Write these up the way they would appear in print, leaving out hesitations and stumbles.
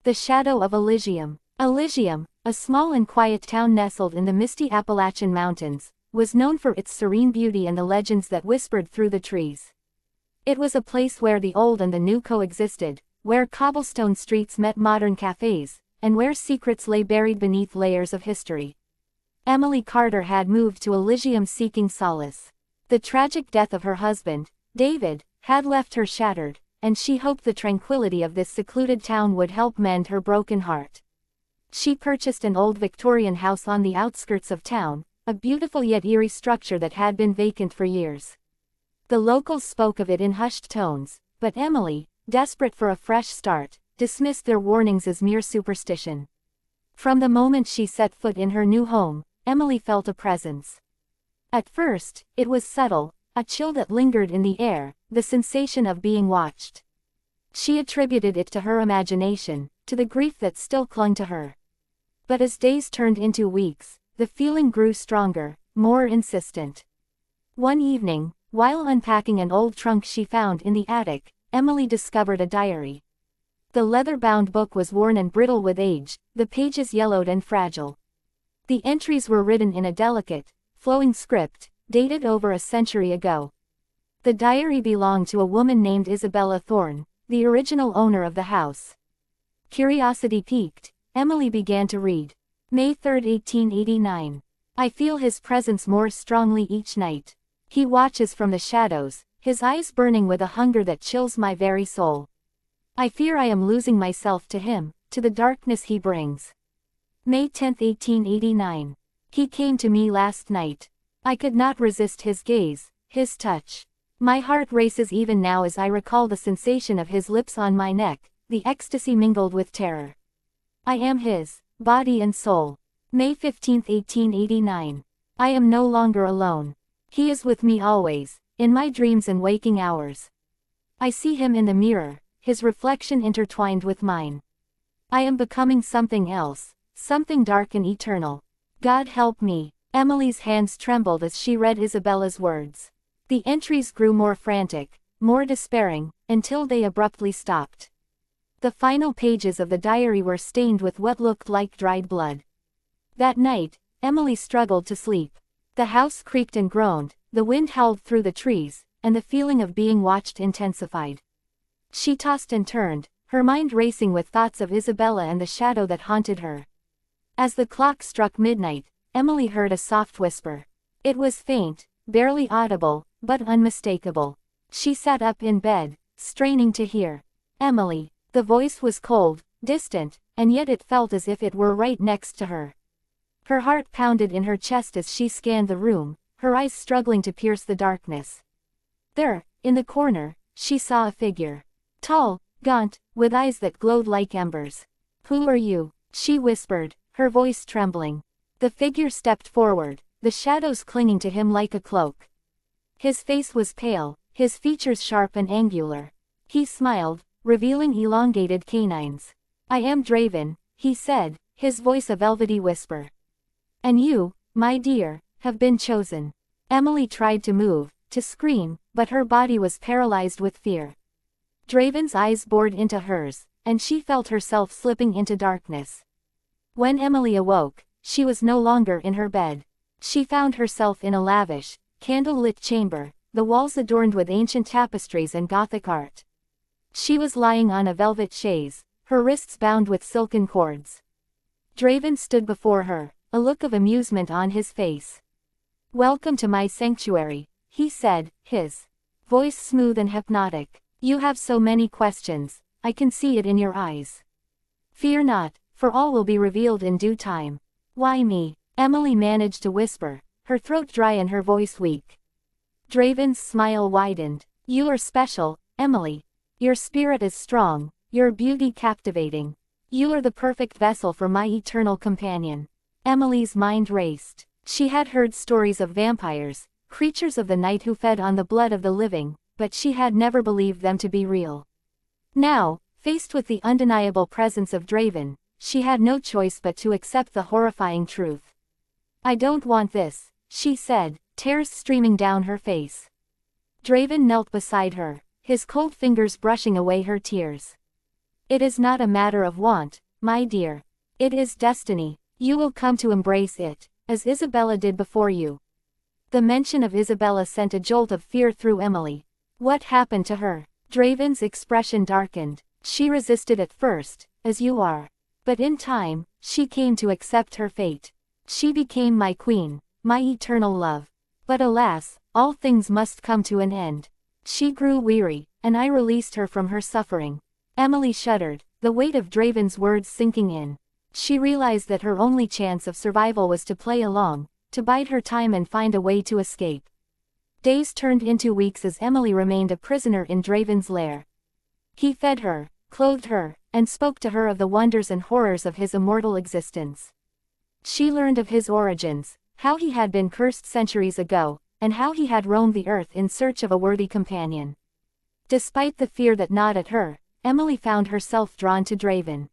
The shadow of Elysium. Elysium, a small and quiet town nestled in the misty Appalachian Mountains, was known for its serene beauty and the legends that whispered through the trees. It was a place where the old and the new coexisted, where cobblestone streets met modern cafes, and where secrets lay buried beneath layers of history. Emily Carter had moved to Elysium seeking solace. The tragic death of her husband, David, had left her shattered, and she hoped the tranquility of this secluded town would help mend her broken heart. She purchased an old Victorian house on the outskirts of town, a beautiful yet eerie structure that had been vacant for years. The locals spoke of it in hushed tones, but Emily, desperate for a fresh start, dismissed their warnings as mere superstition. From the moment she set foot in her new home, Emily felt a presence. At first, it was subtle, a chill that lingered in the air, the sensation of being watched. She attributed it to her imagination, to the grief that still clung to her. But as days turned into weeks, the feeling grew stronger, more insistent. One evening, while unpacking an old trunk she found in the attic, Emily discovered a diary. The leather-bound book was worn and brittle with age, the pages yellowed and fragile. The entries were written in a delicate, flowing script, dated over a century ago. The diary belonged to a woman named Isabella Thorne, the original owner of the house. Curiosity piqued, Emily began to read. May 3, 1889. I feel his presence more strongly each night. He watches from the shadows, his eyes burning with a hunger that chills my very soul. I fear I am losing myself to him, to the darkness he brings. May 10, 1889. He came to me last night. I could not resist his gaze, his touch. My heart races even now as I recall the sensation of his lips on my neck, the ecstasy mingled with terror. I am his, body and soul. May 15, 1889. I am no longer alone. He is with me always, in my dreams and waking hours. I see him in the mirror, his reflection intertwined with mine. I am becoming something else, something dark and eternal. God help me. Emily's hands trembled as she read Isabella's words. The entries grew more frantic, more despairing, until they abruptly stopped. The final pages of the diary were stained with what looked like dried blood. That night, Emily struggled to sleep. The house creaked and groaned, the wind howled through the trees, and the feeling of being watched intensified. She tossed and turned, her mind racing with thoughts of Isabella and the shadow that haunted her. As the clock struck midnight, Emily heard a soft whisper. It was faint, barely audible, but unmistakable. She sat up in bed, straining to hear. Emily. The voice was cold, distant, and yet it felt as if it were right next to her. Her heart pounded in her chest as she scanned the room, her eyes struggling to pierce the darkness. There, in the corner, she saw a figure. Tall, gaunt, with eyes that glowed like embers. Who are you? She whispered, her voice trembling. The figure stepped forward, the shadows clinging to him like a cloak. His face was pale, his features sharp and angular. He smiled, revealing elongated canines. I am Draven, he said, his voice a velvety whisper. And you, my dear, have been chosen. Emily tried to move, to scream, but her body was paralyzed with fear. Draven's eyes bored into hers, and she felt herself slipping into darkness. When Emily awoke, she was no longer in her bed. She found herself in a lavish, candle-lit chamber, the walls adorned with ancient tapestries and Gothic art. She was lying on a velvet chaise, her wrists bound with silken cords. Draven stood before her, a look of amusement on his face. Welcome to my sanctuary, he said, his voice smooth and hypnotic. You have so many questions, I can see it in your eyes. Fear not, for all will be revealed in due time. Why me? Emily managed to whisper, her throat dry and her voice weak. Draven's smile widened. You are special, Emily. Your spirit is strong, your beauty captivating. You are the perfect vessel for my eternal companion. Emily's mind raced. She had heard stories of vampires, creatures of the night who fed on the blood of the living, but she had never believed them to be real. Now, faced with the undeniable presence of Draven, she had no choice but to accept the horrifying truth. I don't want this, she said, tears streaming down her face. Draven knelt beside her, his cold fingers brushing away her tears. It is not a matter of want, my dear. It is destiny. You will come to embrace it, as Isabella did before you. The mention of Isabella sent a jolt of fear through Emily. What happened to her? Draven's expression darkened. She resisted at first, as you are. But in time, she came to accept her fate. She became my queen, my eternal love. But alas, all things must come to an end. She grew weary, and I released her from her suffering. Emily shuddered, the weight of Draven's words sinking in. She realized that her only chance of survival was to play along, to bide her time and find a way to escape. Days turned into weeks as Emily remained a prisoner in Draven's lair. He fed her, clothed her, and spoke to her of the wonders and horrors of his immortal existence. She learned of his origins, how he had been cursed centuries ago, and how he had roamed the earth in search of a worthy companion. Despite the fear that gnawed at her, Emily found herself drawn to Draven.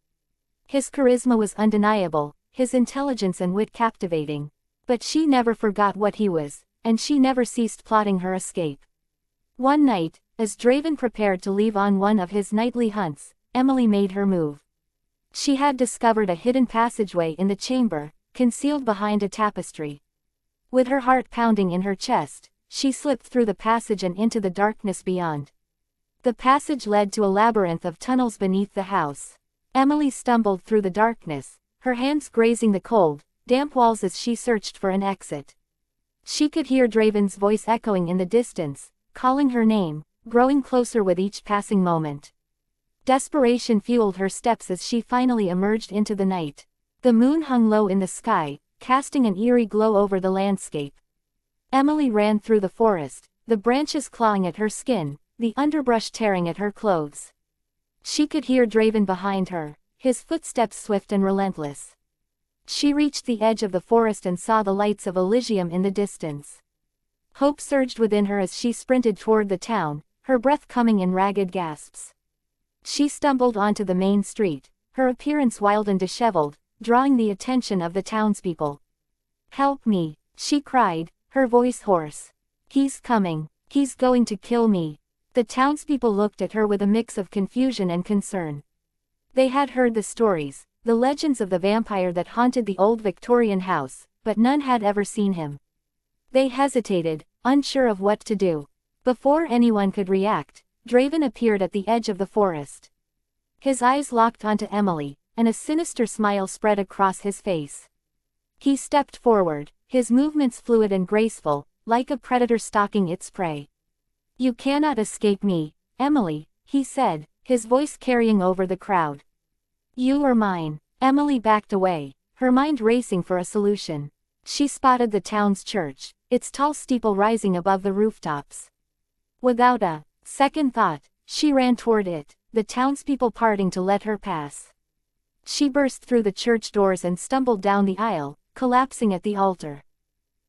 His charisma was undeniable, his intelligence and wit captivating. But she never forgot what he was, and she never ceased plotting her escape. One night, as Draven prepared to leave on one of his nightly hunts, Emily made her move. She had discovered a hidden passageway in the chamber, concealed behind a tapestry. With her heart pounding in her chest, she slipped through the passage and into the darkness beyond. The passage led to a labyrinth of tunnels beneath the house. Emily stumbled through the darkness, her hands grazing the cold, damp walls as she searched for an exit. She could hear Draven's voice echoing in the distance, calling her name, growing closer with each passing moment. Desperation fueled her steps as she finally emerged into the night. The moon hung low in the sky, casting an eerie glow over the landscape. Emily ran through the forest, the branches clawing at her skin, the underbrush tearing at her clothes. She could hear Draven behind her, his footsteps swift and relentless. She reached the edge of the forest and saw the lights of Elysium in the distance. Hope surged within her as she sprinted toward the town, her breath coming in ragged gasps. She stumbled onto the main street, her appearance wild and disheveled, drawing the attention of the townspeople. "Help me," she cried, her voice hoarse. "He's coming. He's going to kill me." The townspeople looked at her with a mix of confusion and concern. They had heard the stories, the legends of the vampire that haunted the old Victorian house, but none had ever seen him. They hesitated, unsure of what to do. Before anyone could react, Draven appeared at the edge of the forest. His eyes locked onto Emily, and a sinister smile spread across his face. He stepped forward, his movements fluid and graceful, like a predator stalking its prey. "You cannot escape me, Emily," he said, his voice carrying over the crowd. "You are mine." Emily backed away, her mind racing for a solution. She spotted the town's church, its tall steeple rising above the rooftops. Without a second thought, she ran toward it, the townspeople parting to let her pass. She burst through the church doors and stumbled down the aisle, collapsing at the altar.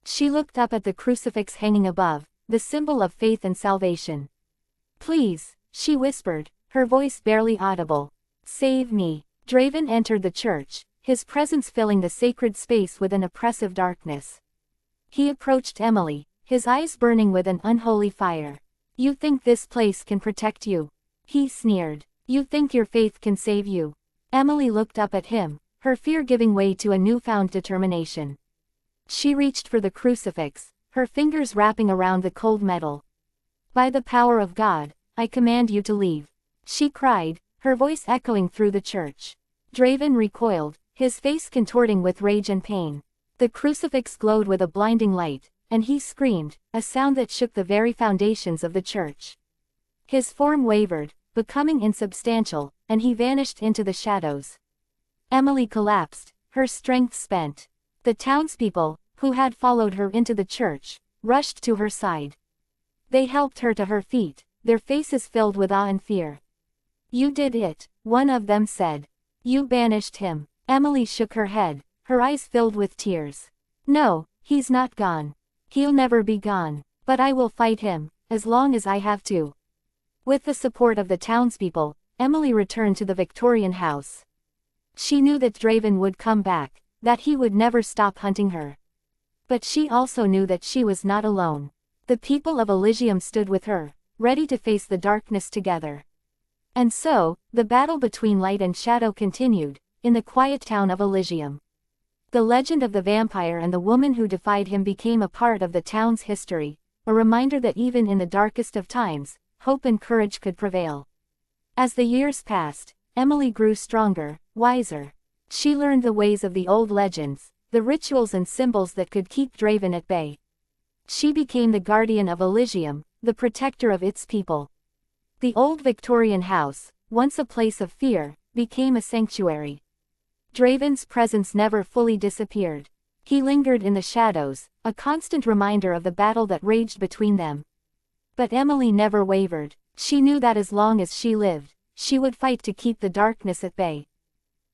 She looked up at the crucifix hanging above, the symbol of faith and salvation. "Please," she whispered, her voice barely audible. "Save me." Draven entered the church, his presence filling the sacred space with an oppressive darkness. He approached Emily, his eyes burning with an unholy fire. "You think this place can protect you?" he sneered. "You think your faith can save you?" Emily looked up at him, her fear giving way to a newfound determination. She reached for the crucifix, her fingers wrapping around the cold metal. "By the power of God, I command you to leave," she cried, her voice echoing through the church. Draven recoiled, his face contorting with rage and pain. The crucifix glowed with a blinding light, and he screamed, a sound that shook the very foundations of the church. His form wavered, becoming insubstantial, and he vanished into the shadows. Emily collapsed, her strength spent. The townspeople, who had followed her into the church, rushed to her side. They helped her to her feet, their faces filled with awe and fear. "You did it," one of them said. "You banished him." Emily shook her head, her eyes filled with tears. "No, he's not gone. He'll never be gone. But I will fight him, as long as I have to." With the support of the townspeople, Emily returned to the Victorian house. She knew that Draven would come back, that he would never stop hunting her. But she also knew that she was not alone. The people of Elysium stood with her, ready to face the darkness together. And so, the battle between light and shadow continued, in the quiet town of Elysium. The legend of the vampire and the woman who defied him became a part of the town's history, a reminder that even in the darkest of times, hope and courage could prevail. As the years passed, Emily grew stronger, wiser. She learned the ways of the old legends, the rituals and symbols that could keep Draven at bay. She became the guardian of Elysium, the protector of its people. The old Victorian house, once a place of fear, became a sanctuary. Draven's presence never fully disappeared. He lingered in the shadows, a constant reminder of the battle that raged between them. But Emily never wavered. She knew that as long as she lived, she would fight to keep the darkness at bay.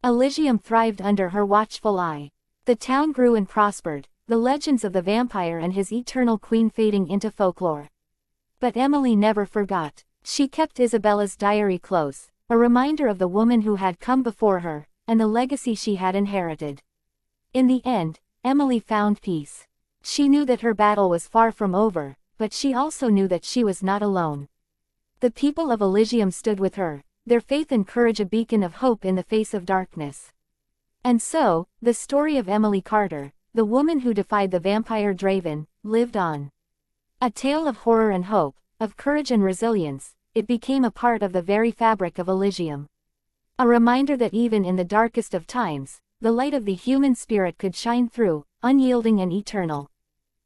Elysium thrived under her watchful eye. The town grew and prospered, the legends of the vampire and his eternal queen fading into folklore. But Emily never forgot. She kept Isabella's diary close, a reminder of the woman who had come before her, and the legacy she had inherited. In the end, Emily found peace. She knew that her battle was far from over, but she also knew that she was not alone. The people of Elysium stood with her, their faith and courage a beacon of hope in the face of darkness. And so, the story of Emily Carter, the woman who defied the vampire Draven, lived on. A tale of horror and hope, of courage and resilience, it became a part of the very fabric of Elysium. A reminder that even in the darkest of times, the light of the human spirit could shine through, unyielding and eternal.